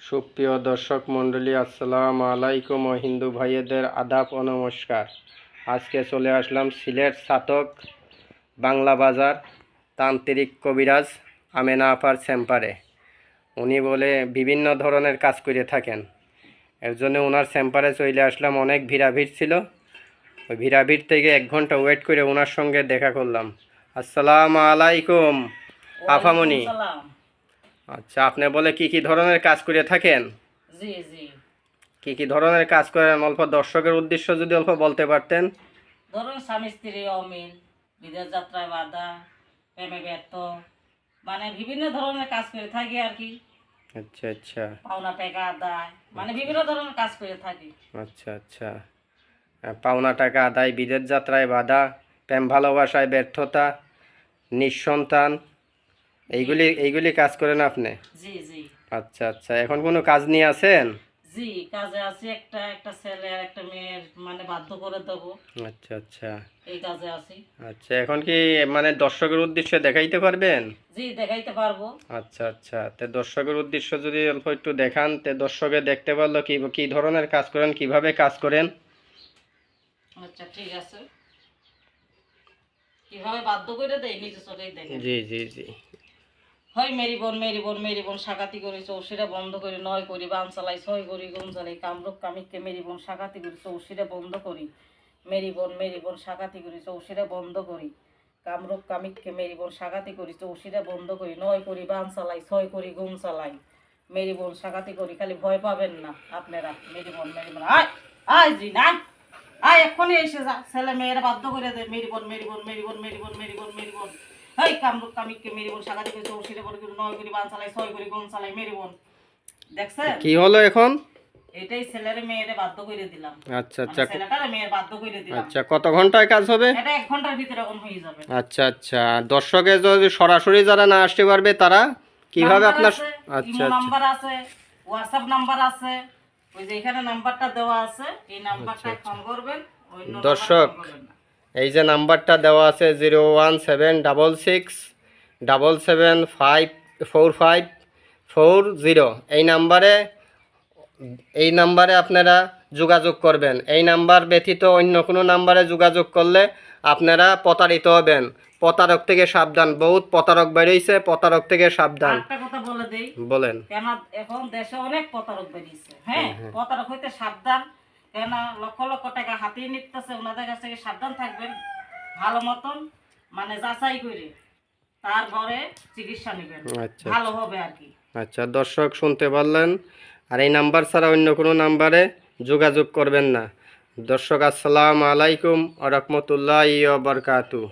সুপ্রিয় দর্শক মণ্ডলী, আসসালামু আলাইকুম ও হিন্দু ভাইয়েদের আদাব ও নমস্কার। আজকে চলে আসলাম সিলেট ছাতক বাংলা বাজার তান্ত্রিক কবিরাজ আমেনা আপার চেম্বারে। উনি বলে বিভিন্ন ধরনের কাজ করে থাকেন, এর জন্য ওনার চেম্বারে চলে আসলাম। অনেক ভিড়াভিড় ছিল, ওই ভিড়াভিড় থেকে 1 ঘন্টা ওয়েট করে ওনার সঙ্গে দেখা করলাম। আসসালামু আলাইকুম আফামনি। আচ্ছা, আপনি বলে কি ধরনের কাজ করে থাকেন? জি জি। কি ধরনের কাজ করেন অল্প দর্শকের উদ্দেশ্য যদি অল্প বলতে পারতেন। ধরুন স্বামী স্ত্রী অমিল, বিদেশ যাত্রায় বাধা, প্রেমে ব্যর্থ, মানে বিভিন্ন ধরনের কাজ করে থাকি আর কি। আচ্ছা আচ্ছা। পাওনা টাকা আদায়, মানে বিভিন্ন ধরনের কাজ করে থাকি। আচ্ছা আচ্ছা। পাওনা টাকা আদায়, বিদেশ যাত্রায় বাধা, প্রেম ভালোবাসায় ব্যর্থতা, নিঃসন্তান, এইগুলি কাজ করেন আপনি? জি জি। আচ্ছা আচ্ছা। এখন কোনো কাজ নিয়ে আছেন? জি, কাজে আছি। একটা ছেলে আর একটা মেয়ের মানে বাধ্য করে দেবো। আচ্ছা আচ্ছা। এই কাজে আছি। আচ্ছা, এখন কি মানে দর্শকের উদ্দেশ্যে দেখাইতে পারবেন? জি, দেখাইতে পারবো। আচ্ছা আচ্ছা। তে দর্শকের উদ্দেশ্য যদি অল্প একটু দেখান, তে দর্শকে দেখতে পারলো কি ধরনের কাজ করেন, কিভাবে কাজ করেন। আচ্ছা ঠিক আছে। কিভাবে বাধ্য করে দেয় নিজে চোখেই দেখেন। জি জি জি। হয় মেরি বোন সাকাতি করি চৌশিরা বন্ধ করি, 9 করি বান চালাই, 6 করি গুম চালাই, কামরূপ কামিককে মেরি বোন সাকাতি করি চৌশিরা বন্ধ করি, মেরি বোন সাকাতি করি চৌশিরা বন্ধ করি, কামরূপ কামিককে মেরি বোন সাকাতি করি চৌশিরা বন্ধ করি, 9 করি বান চালাই, 6 করি গুম চালাই, মেরি বোন সাকাতি করি। খালি ভয় পাবেন না আপনারা। মেরি বোন আয় আয় জি না আয়, এক্ষুনি এসে যা, ছেলে মেয়েরা বাধ্য করে দেয় মেরি বোন। হেই কামরূপ কামিককে মেরি বোন সাকাতি করি চৌশিরা বন্ধ করি, 9 করি বান চালাই, 6 করি গুম চালাই, মেরি বোন। দেখছেন কি হলো এখন? এটাই ছেলের মেয়েরে বাধ্য করে দিলাম। আচ্ছা আচ্ছা। ছেলেটারে মেয়ের বাধ্য করে দিলাম। আচ্ছা, কত ঘন্টায় কাজ হবে? এটা 1 ঘন্টার ভিতরে এখন হয়ে যাবে। আচ্ছা আচ্ছা। দর্শকে যদি সরাসরি যারা না আসতে পারবে তারা কিভাবে আপনার? আচ্ছা নাম্বার আছে, হোয়াটসঅ্যাপ নাম্বার আছে, ওই যে এখানে নাম্বারটা দেওয়া আছে, এই নাম্বারটায় ফোন করবেন। দর্শক, এই যে নাম্বারটা দেওয়া আছে 0176777545440, এই নাম্বারে আপনারা যোগাযোগ করবেন। এই নাম্বার ব্যতীত অন্য কোনো নাম্বারে যোগাযোগ করলে আপনারা প্রতারিত হবেন। প্রতারক থেকে সাবধান, বহুত প্রতারক বেরিয়েছে, প্রতারক থেকে সাবধান। একটা কথা বলে দেই, বলেন। কেন এখন দেশে অনেক প্রতারক বেরিয়েছে। হ্যাঁ, প্রতারক হইতে সাবধান। কেন লক্ষ লক্ষ টাকা হাতিয়ে নিতেছে, ওনাদের কাছ থেকে সাবধান থাকবেন। ভালো মতন মানে যাচাই করে তারপরে চিকিৎসা নেবেন, ভালো হবে আর কি। আচ্ছা দর্শক, শুনতে পারলেন। আর এই নাম্বার ছাড়া অন্য কোনো নাম্বারে যোগাযোগ করবেন না। দর্শক, আসসালামু আলাইকুম ওয়া রাহমাতুল্লাহি ওয়া বারাকাতুহু।